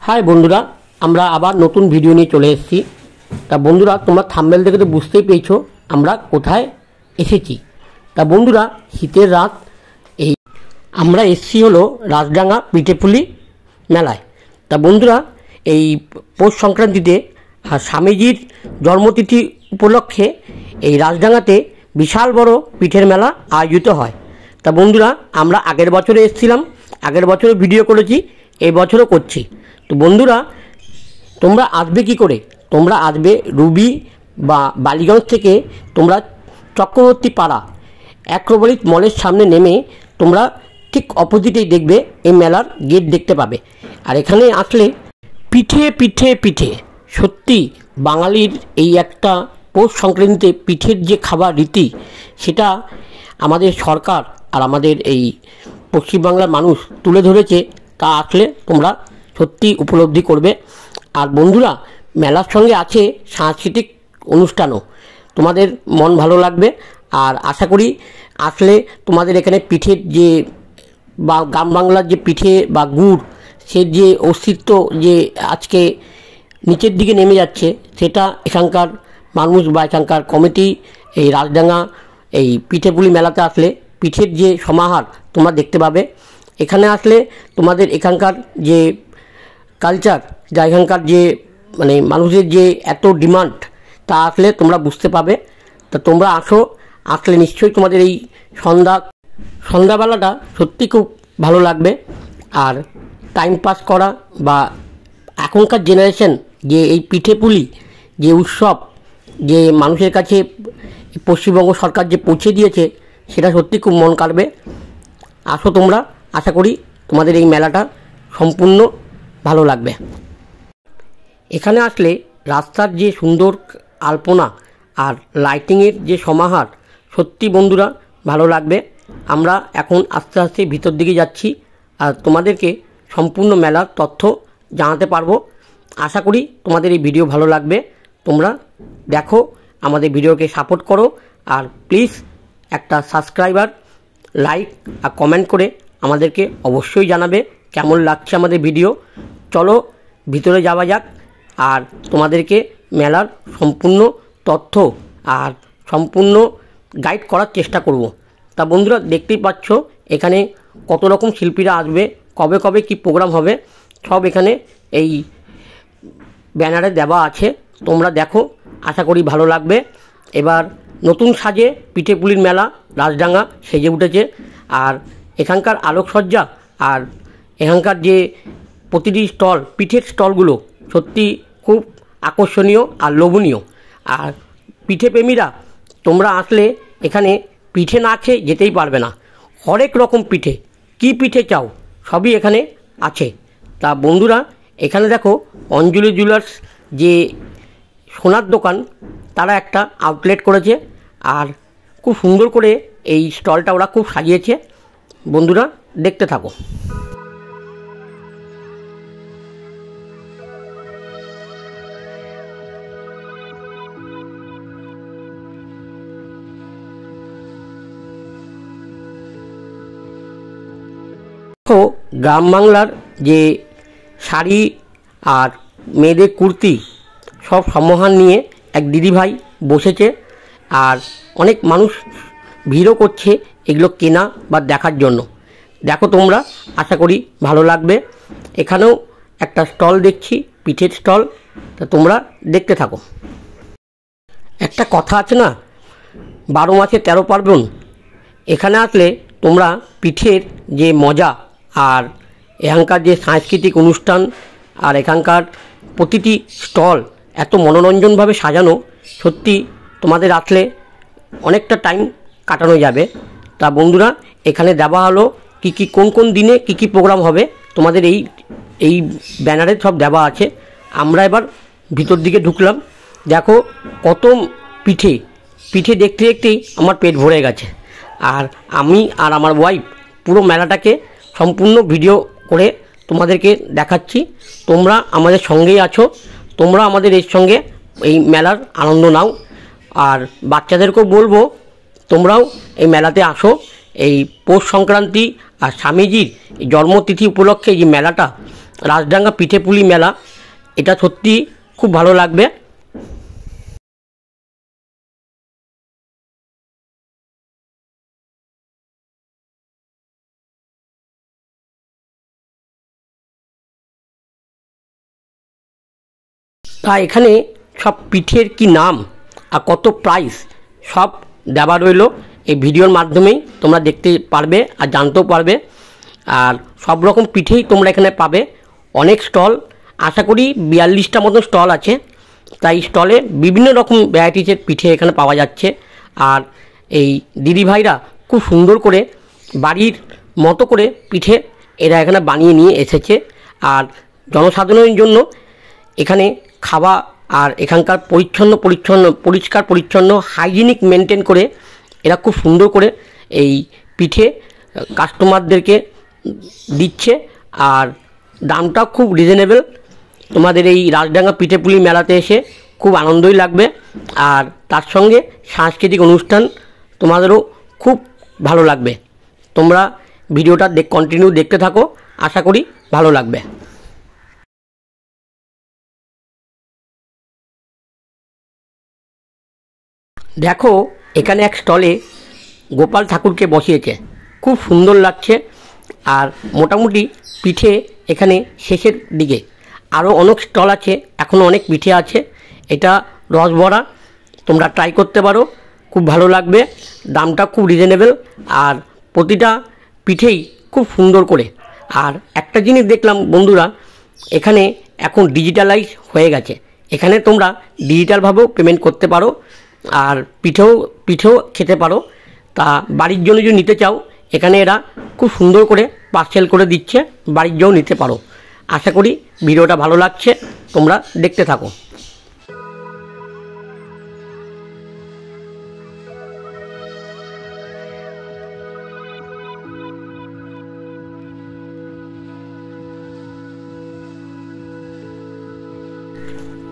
हाय बंधुरा আমরা আবার নতুন ভিডিও নিয়ে চলে এসেছি। তা বন্ধুরা তোমরা থাম্বনেল দেখে তো বুঝতেই পেরেছো আমরা কোথায় এসেছি। তা বন্ধুরা শীতের রাত এই আমরা এসেছি হলো রাজডাঙ্গা পিঠেপুলি মেলায়। তা বন্ধুরা এই পৌষ সংক্রান্তিতে স্বামীজির জন্মতিথি উপলক্ষে এই রাজডাঙ্গাতে বিশাল বড় পিঠের মেলা আয়োজিত হয়। তা বন্ধুরা আমরা আগের বছরে এসেছিলাম, আগের বছরে ভিডিও করেছি, এই বছরও করছি। তো বন্ধুরা তোমরা আসবে কি করে? তোমরা আসবে রুবি বা বালিগঞ্জ থেকে তোমরা চক্রবর্তী পাড়া অ্যাক্রোপলিস মলের সামনে নেমে তোমরা ঠিক অপোজিটেই দেখবে এই মেলার গেট দেখতে পাবে। আর এখানে আসলে পিঠে পিঠে পিঠে, সত্যি বাঙালির এই একটা পৌষ সংক্রান্তিতে পিঠের যে খাবার রীতি, সেটা আমাদের সরকার আর আমাদের এই পশ্চিমবাংলার মানুষ তুলে ধরেছে। তা আসলে তোমরা সত্যি উপলব্ধি করবে। আর বন্ধুরা মেলার সঙ্গে আছে সাংস্কৃতিক অনুষ্ঠানও, তোমাদের মন ভালো লাগবে। আর আশা করি আসলে তোমাদের এখানে পিঠের যে বা গ্রাম বাংলার যে পিঠে বা গুড়, সে যে অস্তিত্ব যে আজকে নিচের দিকে নেমে যাচ্ছে, সেটা এখানকার মানুষ বা এখানকার কমিটি এই রাজডাঙ্গা এই পিঠেপুলি মেলাতে আসলে পিঠের যে সমাহার তোমরা দেখতে পাবে। এখানে আসলে তোমাদের এখানকার যে কালচার, যা এখানকার যে মানে মানুষের যে এত ডিমান্ড, তা আসলে তোমরা বুঝতে পাবে। তা তোমরা আসলে নিশ্চয়ই তোমাদের এই সন্ধ্যাবেলাটা সত্যি খুব ভালো লাগবে। আর টাইম পাস করা বা এখনকার জেনারেশন যে এই পিঠেপুলি যে উৎসব যে মানুষের কাছে পশ্চিমবঙ্গ সরকার যে পৌঁছে দিয়েছে, সেটা সত্যি খুব মন কাড়বে। আসো তোমরা, আশা করি তোমাদের এই মেলাটা সম্পূর্ণ ভালো লাগবে। এখানে আসলে রাস্তার যে সুন্দর আলপনা আর লাইটিংয়ের যে সমাহার, সত্যি বন্ধুরা ভালো লাগবে। আমরা এখন আস্তে আস্তে ভিতর দিকে যাচ্ছি আর তোমাদেরকে সম্পূর্ণ মেলার তথ্য জানাতে পারবো। আশা করি তোমাদের এই ভিডিও ভালো লাগবে। তোমরা দেখো, আমাদের ভিডিওকে সাপোর্ট করো। আর প্লিজ একটা সাবস্ক্রাইবার, লাইক আর কমেন্ট করে আমাদেরকে অবশ্যই জানাবে কেমন লাগছে আমাদের ভিডিও। চলো ভিতরে যাওয়া যাক আর তোমাদেরকে মেলার সম্পূর্ণ তথ্য আর সম্পূর্ণ গাইড করার চেষ্টা করব। তা বন্ধুরা দেখতেই পাচ্ছ এখানে কত রকম শিল্পীরা আসবে, কবে কবে কি প্রোগ্রাম হবে, সব এখানে এই ব্যানারে দেওয়া আছে। তোমরা দেখো, আশা করি ভালো লাগবে। এবার নতুন সাজে পিঠেপুলির মেলা রাজডাঙ্গা সেজে উঠেছে। আর এখানকার আলোকসজ্জা আর এখানকার যে প্রতিটি স্টল, পিঠের স্টলগুলো সত্যি খুব আকর্ষণীয় আর লোভনীয়। আর পিঠে প্রেমীরা তোমরা আসলে এখানে পিঠে না খেয়ে যেতেই পারবে না। হরেক রকম পিঠে, কি পিঠে চাও সবই এখানে আছে। তা বন্ধুরা এখানে দেখো অঞ্জলি জুয়েলার্স যে সোনার দোকান, তারা একটা আউটলেট করেছে আর খুব সুন্দর করে এই স্টলটা ওরা খুব সাজিয়েছে। বন্ধুরা দেখতে থাকো। গ্রাম বাংলার যে শাড়ি আর মেয়েদের কুর্তি সব সমাহার নিয়ে এক দিদিভাই বসেছে। আর অনেক মানুষ ভিড়ও করছে এগুলো কেনা বা দেখার জন্য। দেখো তোমরা, আশা করি ভালো লাগবে। এখানেও একটা স্টল দেখছি, পিঠের স্টল। তা তোমরা দেখতে থাকো। একটা কথা আছে না, 12 মাসে 13 পার্বণ। এখানে আসলে তোমরা পিঠের যে মজা আর এখানকার যে সাংস্কৃতিক অনুষ্ঠান আর এখানকার প্রতিটি স্টল এত মনোরঞ্জনভাবে সাজানো, সত্যি তোমাদের আসলে অনেকটা টাইম কাটানো যাবে। তা বন্ধুরা এখানে দেওয়া হলো কী কোন কোন দিনে কী প্রোগ্রাম হবে, তোমাদের এই ব্যানারে সব দেওয়া আছে। আমরা এবার ভিতর দিকে ঢুকলাম। দেখো কত পিঠে দেখতে দেখতেই আমার পেট ভরে গেছে। আর আমি আর আমার ওয়াইফ পুরো মেলাটাকে সম্পূর্ণ ভিডিও করে তোমাদেরকে দেখাচ্ছি। তোমরা আমাদের সঙ্গেই আছো, তোমরা আমাদের এর সঙ্গে এই মেলার আনন্দ নাও। আর বাচ্চাদেরকেও বলবো তোমরাও এই মেলাতে আসো। এই পৌষ সংক্রান্তি আর স্বামীজির জন্মতিথি উপলক্ষে যে মেলাটা, রাজডাঙ্গা পিঠেপুলি মেলা, এটা সত্যি খুব ভালো লাগবে। তা এখানে সব পিঠের কি নাম আর কত প্রাইস সব দেওয়া রইল, এই ভিডিওর মাধ্যমেই তোমরা দেখতে পারবে আর জানতেও পারবে। আর সব রকম পিঠেই তোমরা এখানে পাবে, অনেক স্টল, আশা করি 42টা মতো স্টল আছে। তাই স্টলে বিভিন্ন রকম ভ্যারাইটিসের পিঠে এখানে পাওয়া যাচ্ছে। আর এই দিদিভাইরা খুব সুন্দর করে বাড়ির মতো করে পিঠে এরা এখানে বানিয়ে নিয়ে এসেছে। আর জনসাধারণের জন্য এখানে খাওয়া আর এখানকার পরিষ্কার পরিচ্ছন্ন হাইজিনিক মেনটেন করে এরা খুব সুন্দর করে এই পিঠে কাস্টমারদেরকে দিচ্ছে। আর দামটা খুব রিজনেবল। তোমাদের এই রাজডাঙ্গা পিঠেপুলি মেলাতে এসে খুব আনন্দই লাগবে। আর তার সঙ্গে সাংস্কৃতিক অনুষ্ঠান তোমাদেরও খুব ভালো লাগবে। তোমরা ভিডিওটা কন্টিনিউ দেখতে থাকো, আশা করি ভালো লাগবে। দেখো এখানে এক স্টলে গোপাল ঠাকুরকে বসিয়েছে, খুব সুন্দর লাগছে। আর মোটামুটি পিঠে এখানে শেষের দিকে, আরও অনেক স্টল আছে, এখনও অনেক পিঠে আছে। এটা রসবড়া, তোমরা ট্রাই করতে পারো, খুব ভালো লাগবে। দামটা খুব রিজনেবল আর প্রতিটা পিঠেই খুব সুন্দর করে। আর একটা জিনিস দেখলাম বন্ধুরা, এখানে এখন ডিজিটালাইজ হয়ে গেছে, এখানে তোমরা ডিজিটালভাবেও পেমেন্ট করতে পারো আর পিঠেও খেতে পারো। তা বাড়ির জন্য যদি নিতে চাও, এখানে এরা খুব সুন্দর করে পার্সেল করে দিচ্ছে, বাড়ির জন্য নিতে পারো। আশা করি ভিডিওটা ভালো লাগছে, তোমরা দেখতে থাকো।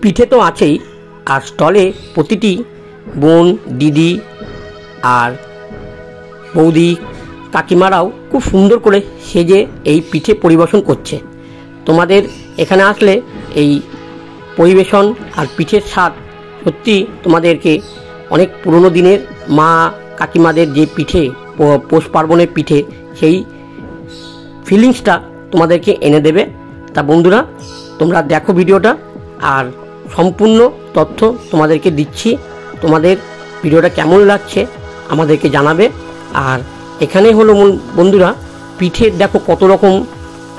পিঠে তো আছেই, আর স্টলে প্রতিটি বোন, দিদি আর বৌদি, কাকিমারাও খুব সুন্দর করে সেজে এই পিঠে পরিবেশন করছে। তোমাদের এখানে আসলে এই পরিবেশন আর পিঠের স্বাদ সত্যি তোমাদেরকে অনেক পুরনো দিনের মা কাকিমাদের যে পিঠে, পৌষ পার্বণের পিঠে, সেই ফিলিংসটা তোমাদেরকে এনে দেবে। তা বন্ধুরা, তোমরা দেখো ভিডিওটা, আর সম্পূর্ণ তথ্য তোমাদেরকে দিচ্ছি। তোমাদের ভিডিওটা কেমন লাগছে আমাদেরকে জানাবে। আর এখানে হলো বন্ধুরা, পিঠের দেখো কত রকম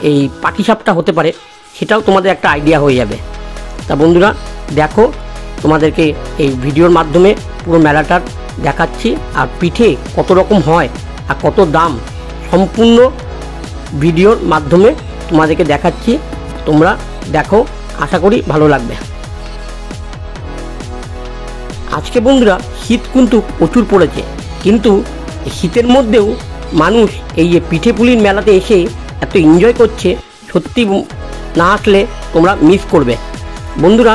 এই পাটিসাপটা হতে পারে, সেটাও তোমাদের একটা আইডিয়া হয়ে যাবে। তা বন্ধুরা দেখো, তোমাদেরকে এই ভিডিওর মাধ্যমে পুরো মেলাটার দেখাচ্ছি। আর পিঠে কত রকম হয় আর কত দাম, সম্পূর্ণ ভিডিওর মাধ্যমে তোমাদেরকে দেখাচ্ছি। তোমরা দেখো, আশা করি ভালো লাগবে। আজকে বন্ধুরা শীত কিন্তু প্রচুর পড়েছে, কিন্তু শীতের মধ্যেও মানুষ এই যে পিঠেপুলির মেলাতে এসে এত এনজয় করছে, সত্যি না আসলে তোমরা মিস করবে। বন্ধুরা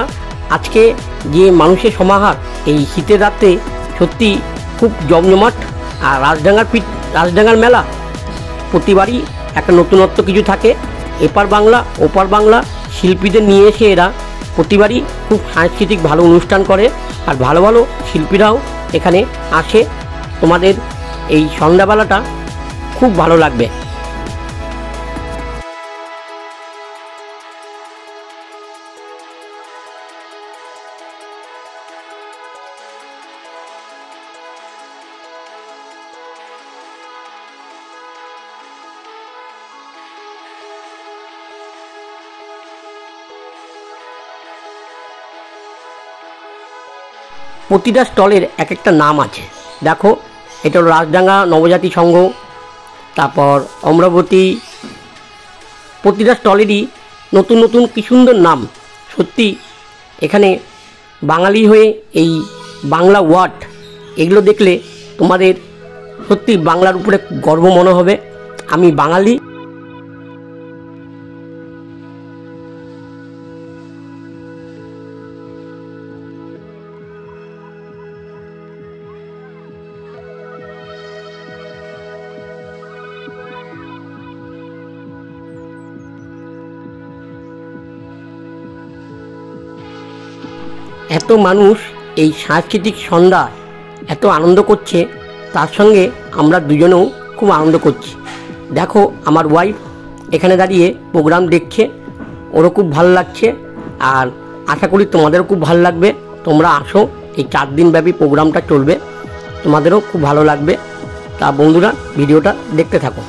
আজকে যে মানুষের সমাহার এই শীতের রাতে, সত্যি খুব জমজমাট। আর রাজডাঙ্গার মেলা প্রতিবারই একটা নতুনত্ব কিছু থাকে। এপার বাংলা ওপার বাংলা শিল্পীদের নিয়ে এসে এরা প্রতিবারই খুব সাংস্কৃতিক ভালো অনুষ্ঠান করে। আর ভালো ভালো শিল্পীরাও এখানে আসে। তোমাদের এই সন্ধ্যাবেলাটা খুব ভালো লাগবে। প্রতিটা স্টলের এক একটা নাম আছে। দেখো এটা হলো রাজডাঙ্গা নবজাতি সংঘ, তারপর অমরাবতী। প্রতিটা স্টলেরই নতুন নতুন কি সুন্দর নাম। সত্যি এখানে বাঙালি হয়ে এই বাংলা ওয়ার্ড এগুলো দেখলে তোমাদের সত্যি বাংলার উপরে গর্ব মনে হবে। আমি বাঙালি। এত মানুষ এই সাংস্কৃতিক সন্ধ্যা এত আনন্দ করছে, তার সঙ্গে আমরা দুজনেও খুব আনন্দ করছি। দেখো আমার ওয়াইফ এখানে দাঁড়িয়ে প্রোগ্রাম দেখছে, ওরও খুব ভালো লাগছে, আর আশা করি তোমাদেরও খুব ভালো লাগবে। তোমরা আসো, এই 4 দিন ব্যাপী প্রোগ্রামটা চলবে, তোমাদেরও খুব ভালো লাগবে। তা বন্ধুরা, ভিডিওটা দেখতে থাকো।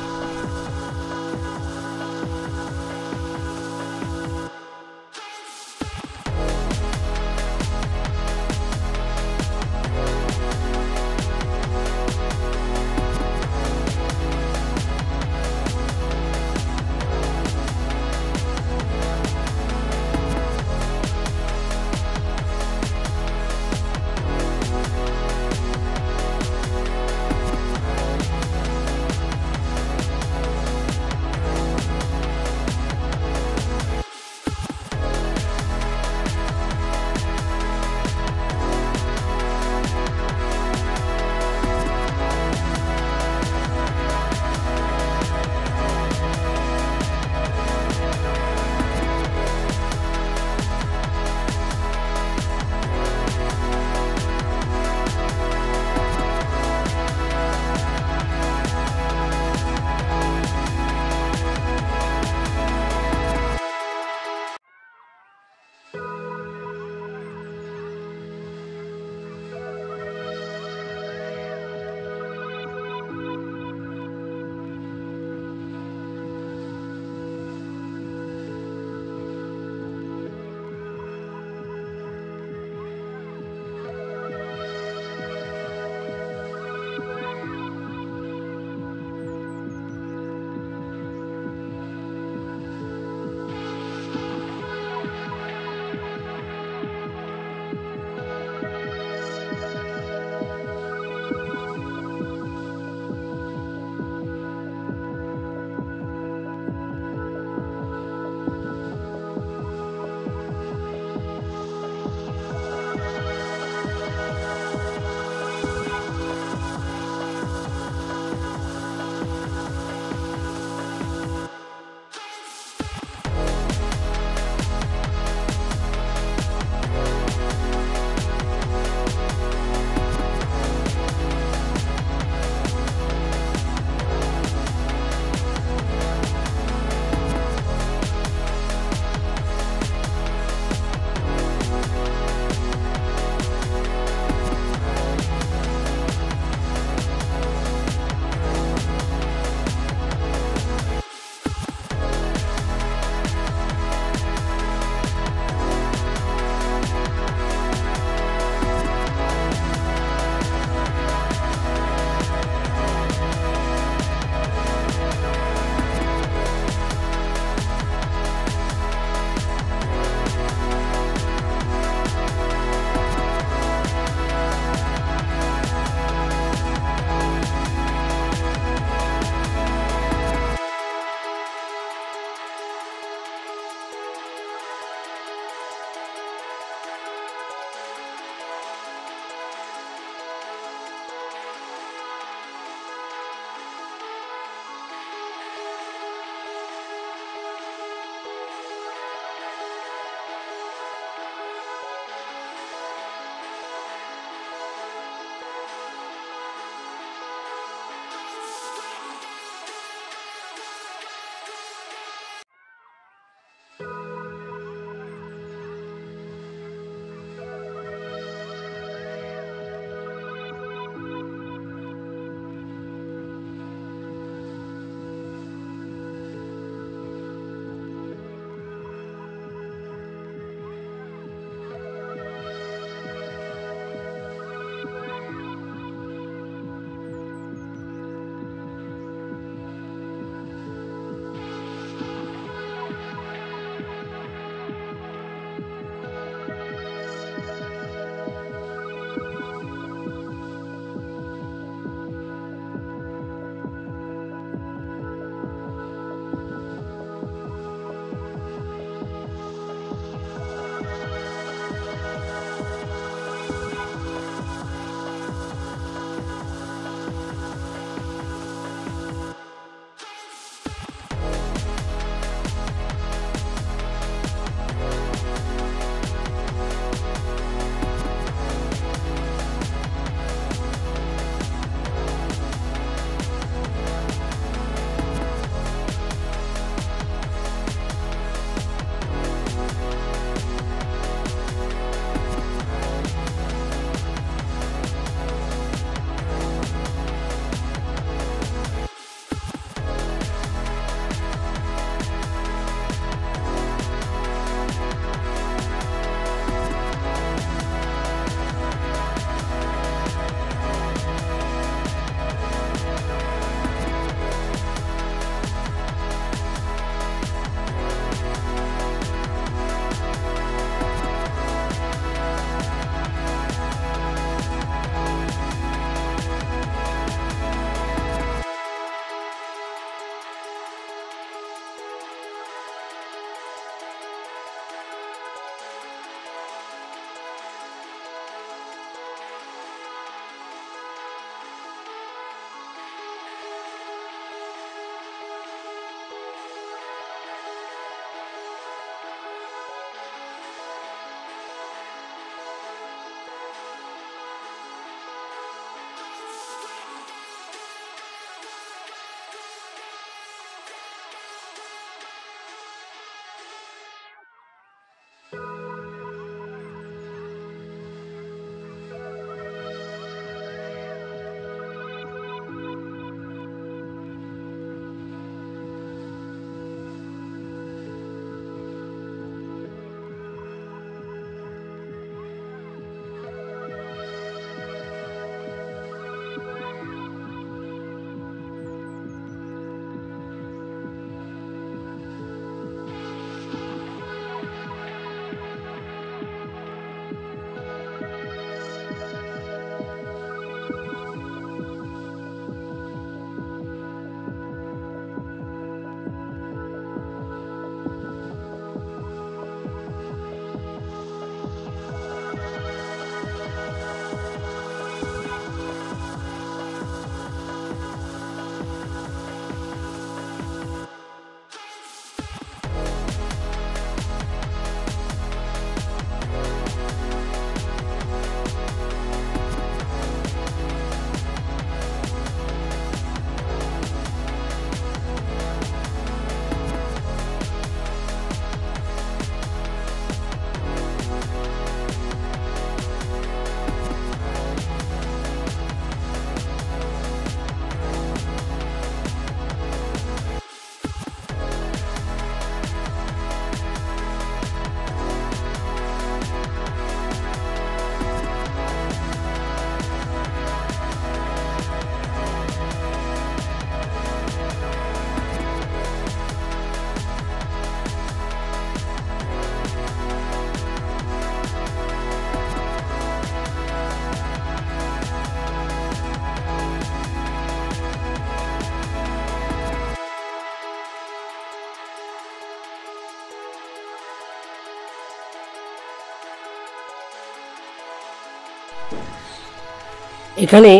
এখানে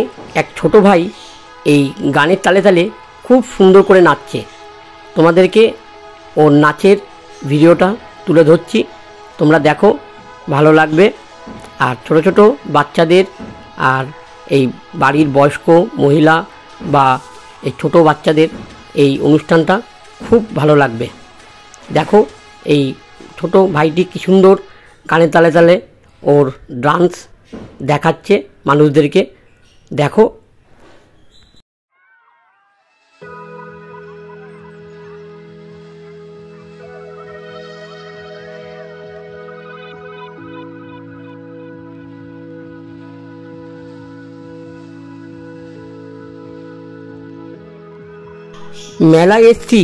এক ছোট ভাই এই গানের তালে তালে খুব সুন্দর করে নাচছে। তোমাদেরকে ওর নাচের ভিডিওটা তুলে ধরছি, তোমরা দেখো, ভালো লাগবে। আর ছোট ছোট বাচ্চাদের আর এই বাড়ির বয়স্ক মহিলা বা এই ছোট বাচ্চাদের এই অনুষ্ঠানটা খুব ভালো লাগবে। দেখো এই ছোট ভাইটি কি সুন্দর গানের তালে তালে ওর ডান্স দেখাচ্ছে মানুষদেরকে। দেখো মেলায় এসছি,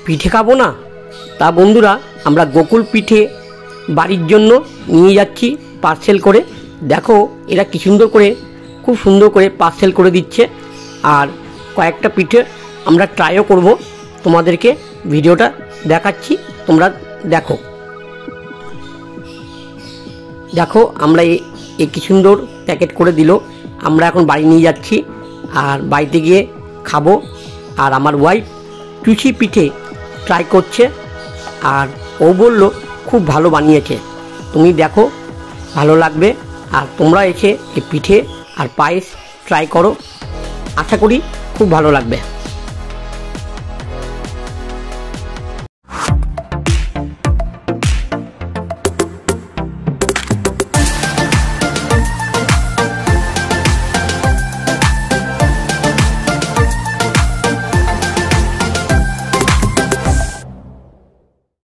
পিঠে খাবো না? তা বন্ধুরা, আমরা গোকুল পিঠে বাড়ির জন্য নিয়ে যাচ্ছি পার্সেল করে। দেখো এরা কি সুন্দর করে, খুব সুন্দর করে পার্সেল করে দিচ্ছে। আর কয়েকটা পিঠে আমরা ট্রাইও করব, তোমাদেরকে ভিডিওটা দেখাচ্ছি, তোমরা দেখো। দেখো আমরা এই কি সুন্দর প্যাকেট করে দিল। আমরা এখন বাড়ি নিয়ে যাচ্ছি আর বাড়িতে গিয়ে খাবো। আর আমার ওয়াইফ চুষি পিঠে ট্রাই করছে আর ও বলল খুব ভালো বানিয়েছে। তুমি দেখো, ভালো লাগবে। আর তোমরা এসে এই পিঠে আর পায়েস ট্রাই করো, আশা করি খুব ভালো লাগবে।